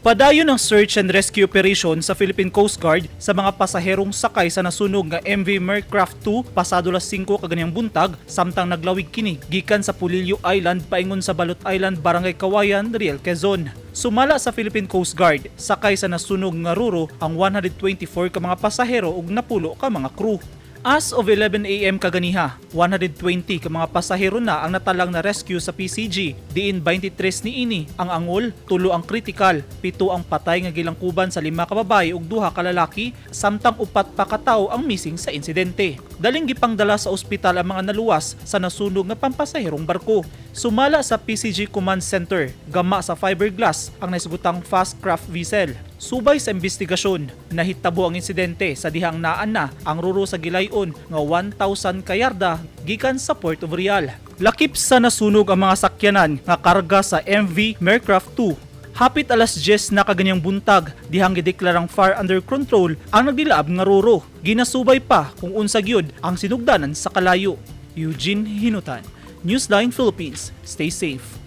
Padayon ang search and rescue operation sa Philippine Coast Guard sa mga pasaherong sakay sa nasunog nga MV Mercraft 2 pasado las 5 kaganyang buntag samtang naglawig kini gikan sa Pulilio Island paingon sa Balot Island, Barangay Kawayan, Riel, Quezon. Sumala sa Philippine Coast Guard sakay sa nasunog nga ruro ang 124 ka mga pasahero ug napulo ka mga crew. As of 11 AM kaganiha, 120 ka mga pasahero na ang natalang na rescue sa PCG. Diin 23 niini ang angol, 3 ang critical, 7 ang patay nga gilangkuban sa 5 ka babae ug 2 ka lalaki, samtang 4 pa ka tawo ang missing sa insidente. Daling gipangdala sa ospital ang mga naluwas sa nasunog nga pampasaherong barko. Sumala sa PCG Command Center, gama sa fiberglass ang naisgutang fast craft vessel. Subay sa investigasyon, nahitabo ang insidente sa dihang naan na ang ruro sa gilayon nga 1,000 kayarda gikan sa Port of Real. Lakip sa nasunog ang mga sakyanan nga karga sa MV Mercraft 2. Hapit alas 10 na kaganyang buntag, dihang gideklarang fire under control ang nagdilaab nga ruro. Ginasubay pa kung unsa gyud ang sinugdanan sa kalayo. Eugene Hinutan, Newsline Philippines. Stay safe.